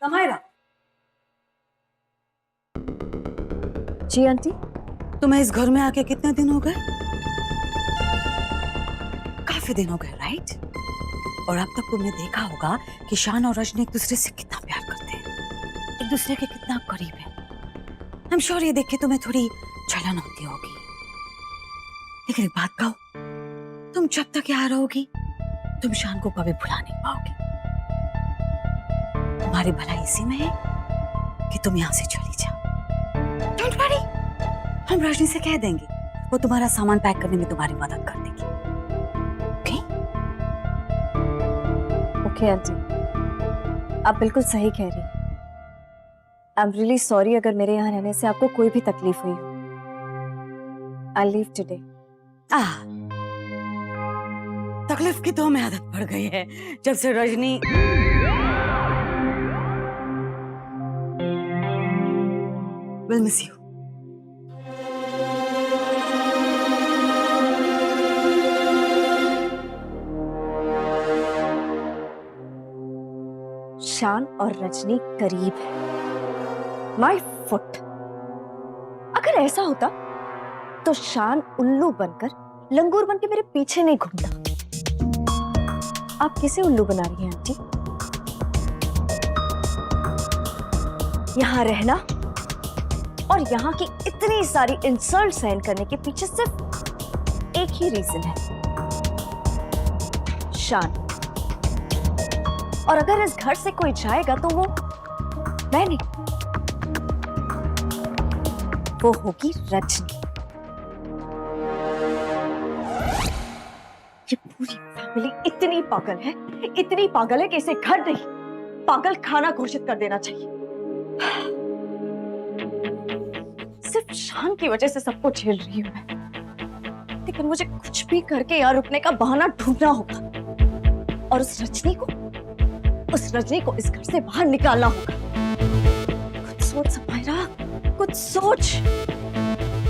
समायरा। जी aunty. तुम्हें इस घर में आके कितने दिन हो गए? काफी दिन हो गए, राइट? और अब तक तुमने देखा होगा कि शान और रजनी एक दूसरे से कितना प्यार करते हैं, एक दूसरे के कितना करीब है। आई एम श्योर ये देख के तुम्हें थोड़ी जलन होती होगी, लेकिन एक बात कहो, तुम जब तक यहाँ रहोगी तुम शान को कभी भुला नहीं पाओगी। तुम्हारी भलाई इसी में है कि तुम यहाँ से चली जाओ। डोंट वरी, हम रजनी से कह देंगे, वो तुम्हारा सामान पैक करने में तुम्हारी मदद कर देगी। ओके? ओके आंटी, आप बिल्कुल सही कह रही हैं। आई एम रियली सॉरी अगर मेरे यहाँ रहने से आपको कोई भी तकलीफ हुई हो। I leave today. तकलीफ की तो हमें आदत पड़ गई है जब से रजनी विल मिस यू। शान और रजनी करीब है। My foot. अगर ऐसा होता तो शान उल्लू बनकर लंगूर बनके मेरे पीछे नहीं घूमता। आप किसे उल्लू बना रही हैं आंटी? यहां रहना और यहाँ की इतनी सारी इंसल्ट सहन करने के पीछे सिर्फ एक ही रीजन है, शान। और अगर इस घर से कोई जाएगा तो वो मैं नहीं, वो होगी रजनी। ये पूरी फैमिली इतनी पागल है कि इसे घर नहीं पागल खाना घोषित कर देना चाहिए। सिर्फ शान की वजह से सबको झेल रही हूं मैं, लेकिन मुझे कुछ भी करके यहाँ रुकने का बहाना ढूंढना होगा और उस रजनी को इस घर से बाहर निकालना होगा। कुछ सोच समायरा, कुछ सोच।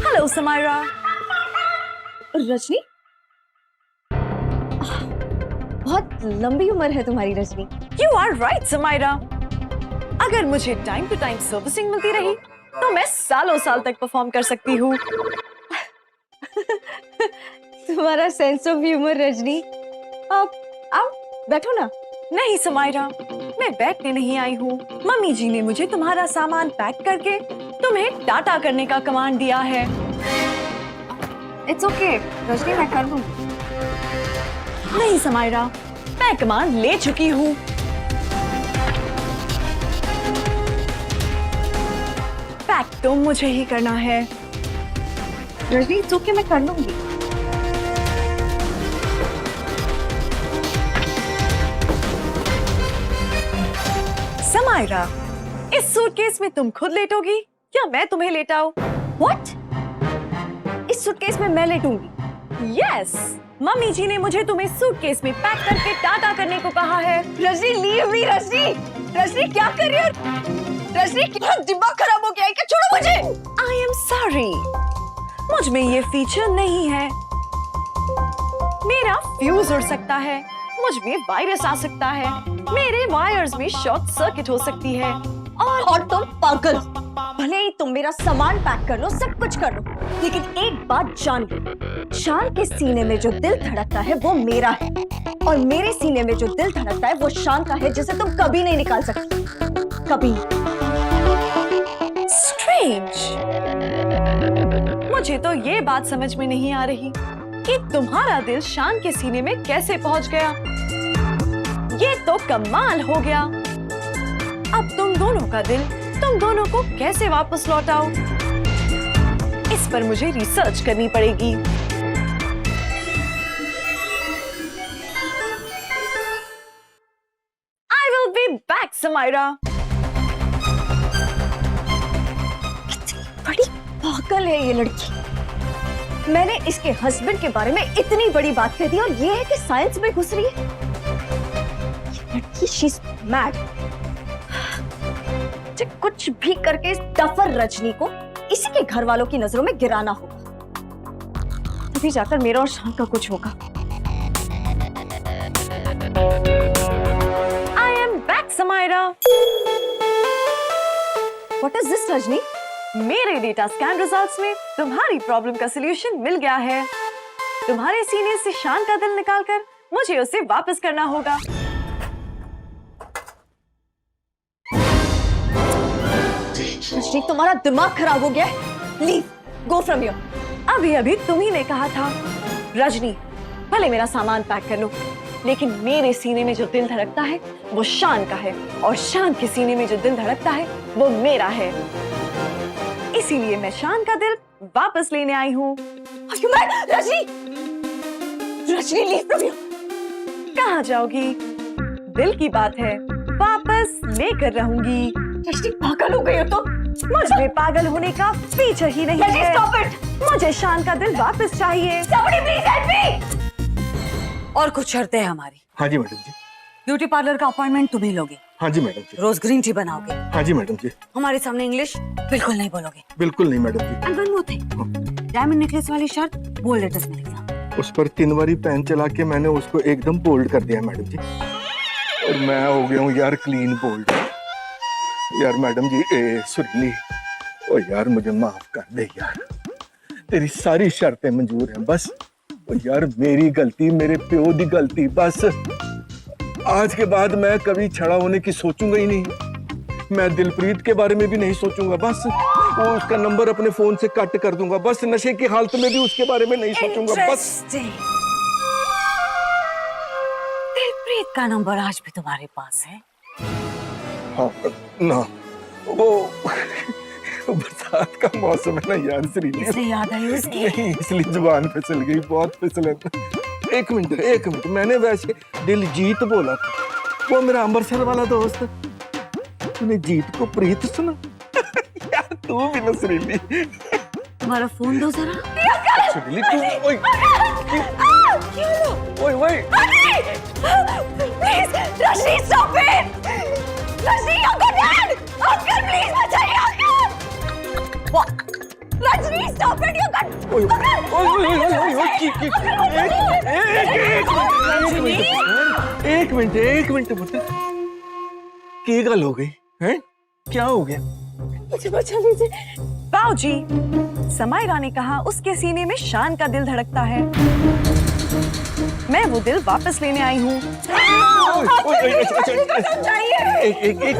हेलो समायरा। रजनी, बहुत लंबी उम्र है तुम्हारी Rajni. You are right, Samaira. अगर मुझे टाइम टू टाइम सर्विसिंग मिलती रही तो मैं सालों साल तक परफॉर्म कर सकती हूँ। तुम्हारा सेंस ऑफ ह्यूमर रजनी। आप आओ बैठो ना। नहीं समायरा, मैं बैठने नहीं आई हूँ। मम्मी जी ने मुझे तुम्हारा सामान पैक करके तुम्हें टाटा करने का कमांड दिया है। इट्स ओके रजनी, मैं कर दूंगी। नहीं समायरा, मैं कमांड ले चुकी हूँ। पैक तो मुझे ही करना है। रजनी इट्स ओके, मैं कर लूंगी। समायरा, इस सूटकेस में तुम खुद लेटोगी या मैं तुम्हें लेटाऊं? What? इस सूटकेस में मैं लेटूंगी? यस, मम्मी जी ने मुझे तुम्हें सूटकेस में पैक करके टाटा करने को कहा है। Rajni leave me. रजनी क्या कर रही हो? रजनी क्या दिमाग खराब हो गया है क्या? छोड़ो मुझे। आई एम सॉरी, मुझ में ये फीचर नहीं है। मेरा फ्यूज उड़ सकता है, मुझ में वायरस आ सकता है, मेरे वायर्स में शॉर्ट सर्किट हो सकती है। और तुम पागल। भले ही तुम मेरा सामान पैक कर लो, सब कुछ कर लो, लेकिन एक बात जान लो, शान के सीने में जो दिल धड़कता है वो मेरा है, और मेरे सीने में जो दिल धड़कता है वो शान का है, जिसे तुम कभी नहीं निकाल सकती। कभी। स्ट्रेंज। मुझे तो ये बात समझ में नहीं आ रही कि तुम्हारा दिल शान के सीने में कैसे पहुंच गया। ये तो कमाल हो गया। अब तुम दोनों का दिल तुम दोनों को कैसे वापस लौटाओ, इस पर मुझे रिसर्च करनी पड़ेगी। I will be back, Samaira. कितनी बड़ी पागल है ये लड़की। मैंने इसके हस्बैंड के बारे में इतनी बड़ी बात कह दी और ये है कि साइंस में घुस रही है। ये लड़की शीज मैड। कुछ भी करके इस डफर रजनी को इसी के घर वालों की नजरों में गिराना होगा, तभी जाकर मेरा और शान का कुछ होगा। I am back, Samaira. What is this, Rajni? मेरे डेटा स्कैन रिजल्ट्स में तुम्हारी प्रॉब्लम का सलूशन मिल गया है। तुम्हारे सीने से शान का दिल निकालकर मुझे उसे वापस करना होगा। रजनी, तुम्हारा दिमाग खराब हो गया है। Leave, go from here. अभी अभी तुम ही ने कहा था रजनी, भले मेरा सामान पैक कर लो, लेकिन मेरे सीने में जो दिल धड़कता है वो शान का है, और शान के सीने में जो दिल धड़कता है वो मेरा है। इसीलिए मैं शान का दिल वापस लेने आई हूँ। Rajni, Rajni, leave from here. कहाँ जाओगी? दिल की बात है, वापस लेकर रहूंगी। रजनी, पागल हो गई हो तुम? मुझे पागल होने का पीछे ही नहीं रजनी, है। stop it! मुझे शान का दिल वापस चाहिए। Somebody please help me! और कुछ शर्तें हैं हमारी। हाँ जी मैडम जी। ब्यूटी पार्लर का अपॉइंटमेंट तुम ही लोगे। हाँ जी मैडम जी। रोज ग्रीन टी बनाओगे। हाँ जी मैडम जी। हमारे सामने इंग्लिश बिल्कुल नहीं बोलोगे। बिल्कुल नहीं madam ji. And one more thing, diamond necklace वाली शर्ट बोल्ड लेटर्स में लिखना। उस पर 3 बारी पेन चला के मैंने उसको एकदम बोल्ड कर दिया मैडम जी, और मैं हो गया हूँ यार क्लीन बोल्ड। यार मैडम जी, सुरीली, ओ यार मुझे माफ कर दे यार, तेरी सारी शर्तें मंजूर हैं, बस ओ यार मेरी गलती, मेरे प्यो दी गलती, बस आज के बाद मैं कभी छड़ा होने की सोचूंगा ही नहीं। मैं दिलप्रीत के बारे में भी नहीं सोचूंगा, बस वो उसका नंबर अपने फोन से कट कर दूंगा, बस नशे की हालत में भी उसके बारे में नहीं सोचूंगा, बस। Interesting. दिलप्रीत का नंबर आज भी तुम्हारे पास है? हाँ ना, वो बरसात का मौसम है ना यार श्रीनी, इसलिए याद आई उसकी। नहीं इसलिए जुबान फिसल गई, बहुत फिसले। एक मिनट, मैंने वैसे दिलजीत बोला था, वो मेरा अमृतसर वाला दोस्त। तूने जीत को प्रीत सुना? यार तू भी ना श्रीनी। तुम्हारा फोन दो जरा। श्रीनी तू, ओए ओए ओए, Please, Rajni, stop it! Rajni, uncle, dad! Uncle, please बचाइए, uncle! What? Rajni, stop it, uncle! ओए एक मिनट बता, क्या गल हो गई है? क्या हो गया? मुझे बचा लीजिए। बाऊजी, समायरा ने कहा उसके सीने में शान का दिल धड़कता है। मैं वो दिल वापस लेने आई हूँ।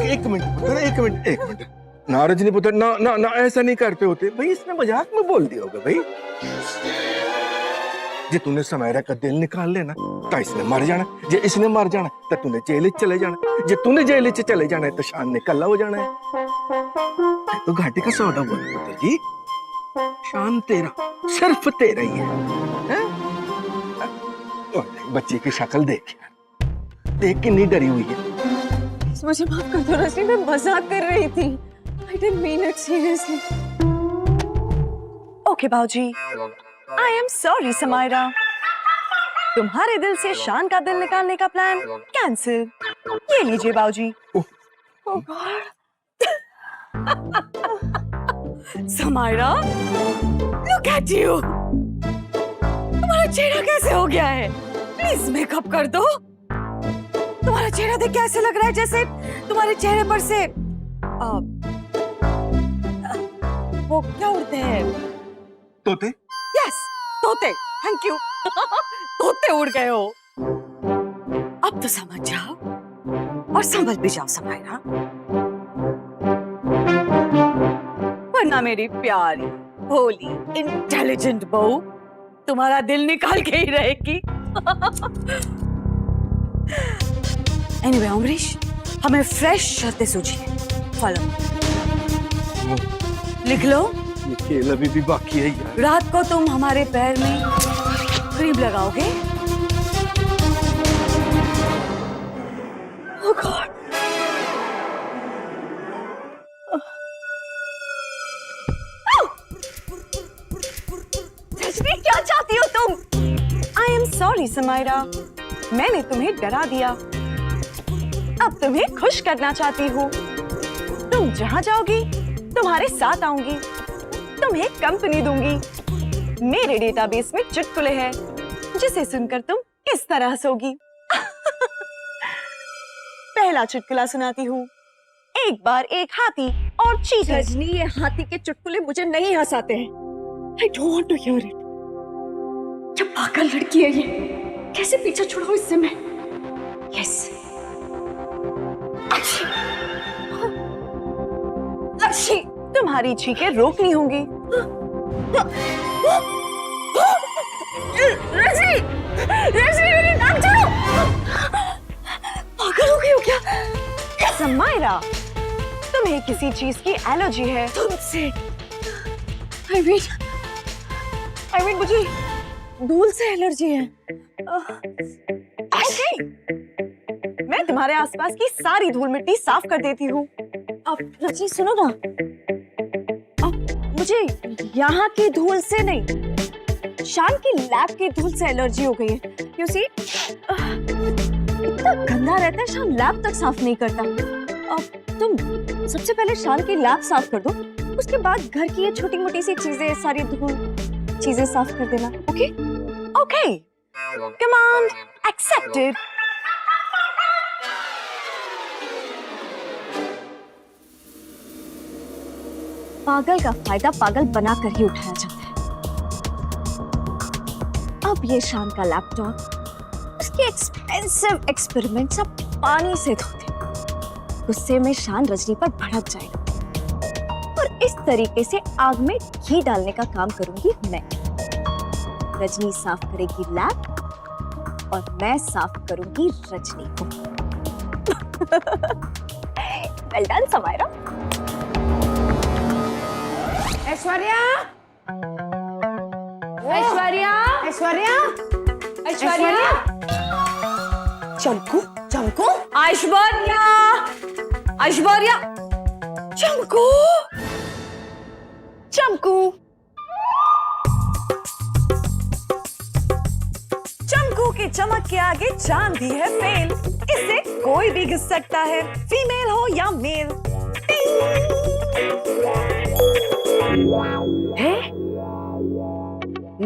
एक मिनट ना रजनी पुत्र, ना ना ना ऐसा नहीं करते होते भाई, इसने मजाक में बोल दिया होगा भाई। जे तूने समायरा का दिल निकाल लेना तो इसने मर जाना, जे इसने मर जाना तो तूने जेल चले जाना, जे तूने जेल चले जाना है तो शान ने कल्ला हो जाना है। तो घाटे का सौदा बोल पुत्र जी, शान तेरा, सिर्फ तेरा ही है? बच्ची की शक्ल देख कितनी डरी हुई है। मुझे माफ कर दो रजनी, मैं मजाक कर रही थी। I didn't mean it seriously. Okay बाऊजी, आई एम सॉरी समायरा। तुम्हारे दिल से शान का दिल निकालने का प्लान कैंसिल। ये लीजिए बाऊजी। Oh God. Samaira, look at you. तुम्हारा चेहरा कैसे हो गया है? प्लीज मेकअप कर दो। तुम्हारा चेहरा देख के ऐसे लग रहा है जैसे तुम्हारे चेहरे पर से वो क्या उड़ते हैं? तोते? यस, तोते। Thank you. तोते उड़ गए हो। अब तो समझ जाओ और संभल भी जाओ समायरा, वरना मेरी प्यारी भोली इंटेलिजेंट बहू तुम्हारा दिल निकाल के ही रहेगी। एनीवे अमरीश, हमें फ्रेश शर्तें सूझी है, फॉलो। लिख लो। ये खेल अभी भी बाकी है यार। रात को तुम हमारे पैर में क्रीम लगाओगे। Oh God. रजनी, क्या चाहती हो तुम? आई एम सॉरी समायरा, मैंने तुम्हें डरा दिया। अब तुम्हें खुश करना चाहती हूँ। तुम जहाँ जाओगी तुम्हारे साथ आऊंगी, तुम्हें कंपनी दूंगी। मेरे डेटाबेस में चुटकुले हैं जिसे सुनकर तुम इस तरह हंसोगी। पहला चुटकुला सुनाती हूँ। एक बार एक हाथी और चीटर। रजनी, ये हाथी के चुटकुले मुझे नहीं हंसाते हैं। I don't want to hear it. क्या पागल लड़की है ये? कैसे पीछा छुड़ाऊं इससे मैं? Yes. अच्छी, अच्छी। तुम्हारी छींकें रोकनी होंगी। रजनी, रजनी मेरी नाक छोड़ो। पागल हो गई हो क्या? समायरा, तुम्हें किसी चीज की एलर्जी है। तुमसे। I mean मुझे धूल से एलर्जी है। ओके, मैं तुम्हारे आसपास की सारी धूल मिट्टी साफ कर देती हूँ। अब रजनी सुनो ना, अब मुझे यहाँ की धूल से नहीं, शान की लैब की धूल से एलर्जी हो गई है। You see, इतना गंदा रहता है, शान लैब तक साफ नहीं करता। अब तुम सबसे पहले शान की लैब साफ कर दो, उसके बाद घर की ये छोटी मोटी सी चीजें, सारी धूल चीजें साफ कर देना। ओके? Okay, command accepted. पागल का फायदा पागल बनाकर ही उठाया जाता है। अब ये शान का लैपटॉप, उसके एक्सपेंसिव एक्सपेरिमेंट सब पानी से धोते, गुस्से में शान रजनी पर भड़क जाएगा और इस तरीके से आग में घी डालने का काम करूंगी मैं। रजनी साफ करेगी लैब और मैं साफ करूंगी रजनी को। Well done Samaira. ऐश्वर्या, ऐश्वर्या, ऐश्वर्या, ऐश्वर्या, चमकू, चमकू, ऐश्वर्या, ऐश्वर्या, चमकू, चमकू, चमकू की चमक के आगे चांद भी है फेल। इससे कोई भी घिस सकता है, फीमेल हो या मेल। है?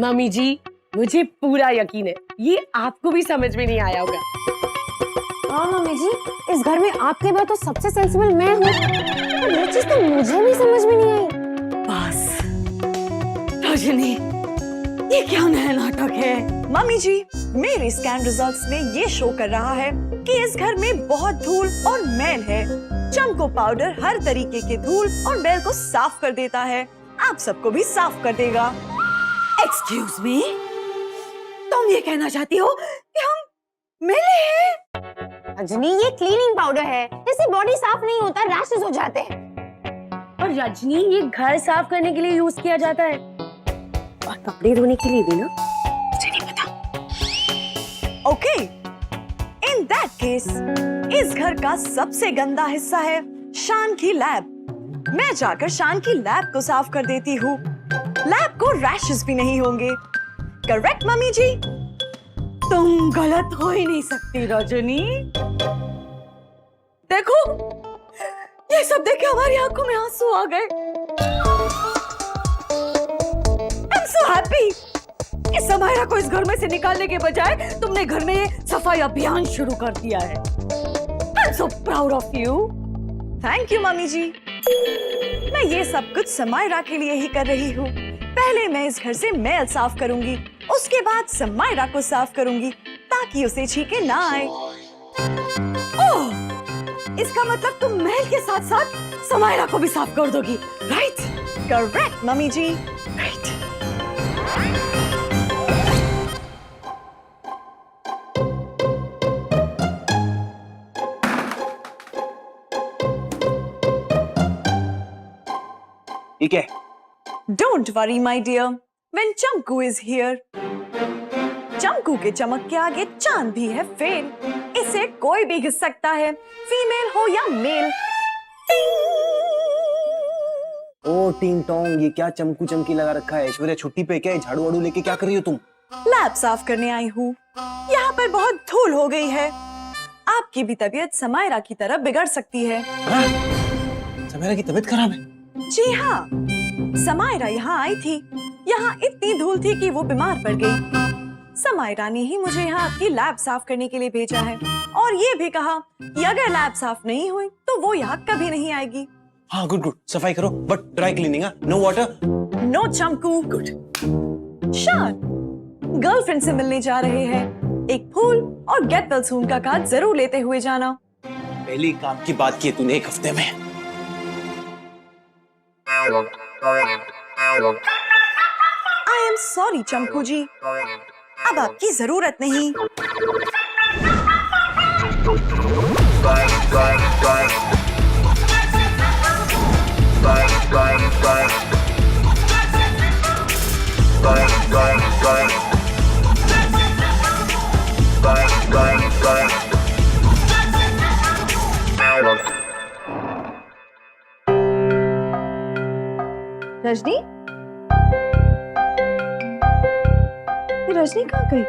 मम्मी जी, मुझे पूरा यकीन है ये आपको भी समझ में नहीं आया होगा। हाँ मम्मी जी, इस घर में आपके बाद तो सबसे सेंसिबल मैं हूँ, पर ये चीज तो मुझे भी समझ में नहीं आई। बस रजनी, ये क्या नया नाटक है? मम्मी जी, मेरे स्कैन रिजल्ट्स में ये शो कर रहा है कि इस घर में बहुत धूल और मैल है। चमको पाउडर हर तरीके के धूल और मैल को साफ कर देता है, आप सबको भी साफ कर देगा। एक्सक्यूज मी, तुम ये कहना चाहती हो कि हम मिले हैं? रजनी, ये क्लीनिंग पाउडर है, इससे बॉडी साफ नहीं होता, रैशेस हो जाते हैं। और रजनी, ये घर साफ करने के लिए यूज किया जाता है और कपड़े धोने के लिए भी ना। मुझे नहीं पता। ओके, इन दैट केस इस घर का सबसे गंदा हिस्सा है शान की लैब। मैं जाकर शान की लैब को साफ कर देती हूँ। लैब को रैशेस भी नहीं होंगे। करेक्ट मम्मी जी? तुम गलत हो ही नहीं सकती रजनी। देखो, ये सब देख के हमारी आंखों में आंसू आ गए। I'm so happy कि समायरा को इस घर में से निकालने के बजाय तुमने घर में ये सफाई अभियान शुरू कर दिया है। I'm so proud of you. Thank you mummy ji. मैं ये सब कुछ समायरा के लिए ही कर रही हूँ। पहले मैं इस घर से मैल साफ करूंगी, उसके बाद समायरा को साफ करूंगी ताकि उसे छींके ना आए। ओह, इसका मतलब तुम महल के साथ साथ समायरा को भी साफ कर दोगी, राइट? करेक्ट मम्मी जी। राइट। ठीक है। Don't worry my dear, when Chamku is here. चमकू के चमक के आगे चांद भी है फेल। इसे कोई भी घिस सकता है, फीमेल हो या मेल। ओ टिंग टोंग, ये क्या चमकू चमकी लगा रखा है? ऐश्वर्या छुट्टी पे क्या है? झाड़ू वाड़ू लेके क्या कर रही हो तुम? लैब साफ करने आई हूँ। यहाँ पर बहुत धूल हो गई है। आपकी भी तबीयत समायरा की तरह बिगड़ सकती है। हाँ? समायरा की तबीयत खराब है? जी हाँ, समायरा यहाँ आई थी। यहाँ इतनी धूल थी कि वो बीमार पड़ गई। समायरा ने ही मुझे यहाँ आपकी लैब साफ करने के लिए भेजा है और ये भी कहा कि अगर लैब साफ नहीं हुई तो वो यहाँ कभी नहीं आएगी। हाँ गुड गुड, सफाई करो but dry cleaning, no water. No Chamku. Good. Shaan girlfriend से मिलने जा रहे हैं, एक फूल और गेट वेल सून का कार्ड जरूर लेते हुए जाना। पहली काम की बात की है तूने 1 हफ्ते में। आई एम सॉरी चमकू जी, अब आपकी जरूरत नहीं। रजनी, ये रजनी कहाँ गई?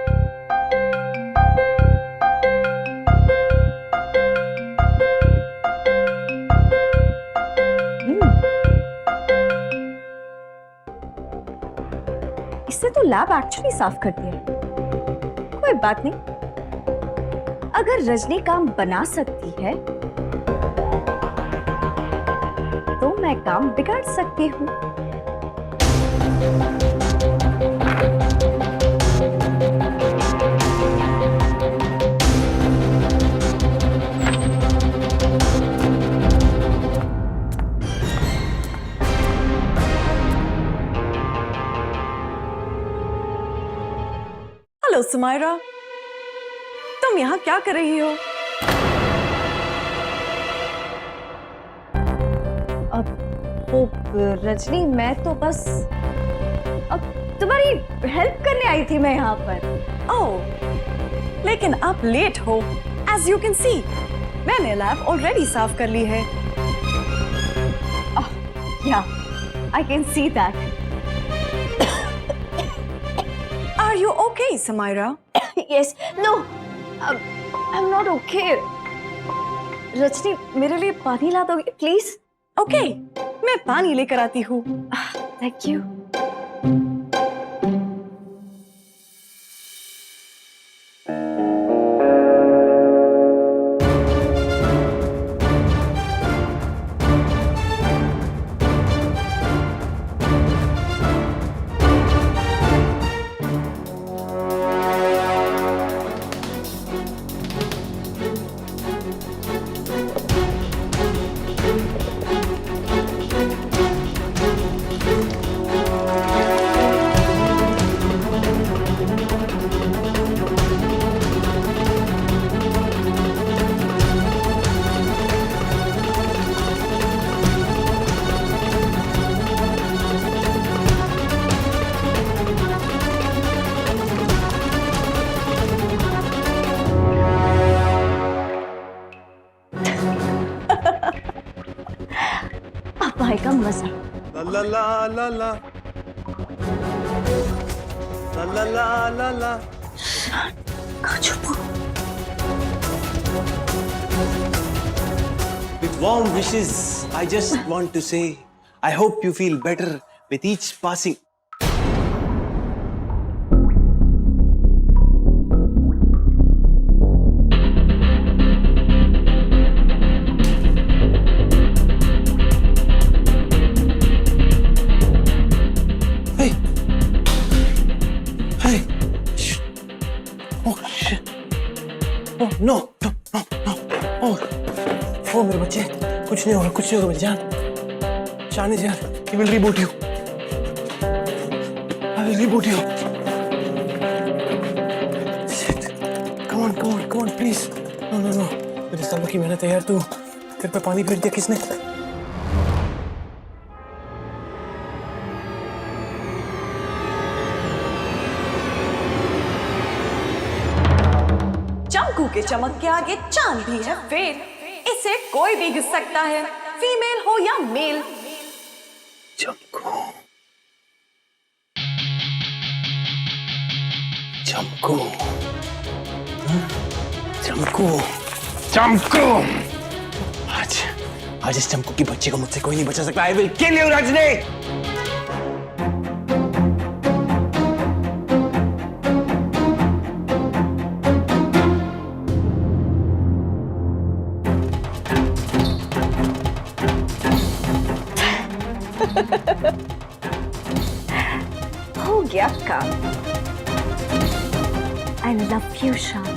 इससे तो लैब एक्चुअली साफ कर दिया। कोई बात नहीं, अगर रजनी काम बना सकती है तो मैं काम बिगाड़ सकती हूँ। हेलो सुमायरा, तुम यहाँ क्या कर रही हो? वो रजनी, मैं तो बस अब तुम्हारी हेल्प करने आई थी मैं यहाँ पर। ओह, लेकिन आप लेट हो। एज यू कैन सी, मैंने लैब ऑलरेडी साफ कर ली है। या, I can see that. Are you okay Samaira? Yes, no, I am not okay. Rajni, मेरे लिए पानी ला दोगे प्लीज? ओके, मैं पानी लेकर आती हूँ। Thank you. भाई का मजा। ला ला ला ला ला ला ला ला ला। कहाँ छुपा? With warm wishes, I just want to say, I hope you feel better with each passing. Hey, hey, shh. Oh shit. Oh no, no, no, no. Oh. ओ मेरे बच्चे, कुछ नहीं होगा मेरी जान। शान is here. He will reboot you. I will reboot you. Shit. Come on, please. No. मेरे सालों की मेहनत है यार, तू तेरे पे पानी फेर दिया किसने? चमकू के चमक के आगे चांद भी है फेल। इसे कोई भी घिस सकता है, फीमेल हो या मेल। चमकू, चमकू, चमकू, चमकू। आज इस चमकू की बच्चे को मुझसे कोई नहीं बचा सकता। I will kill you Rajni. हो गया काम। I love you, शान।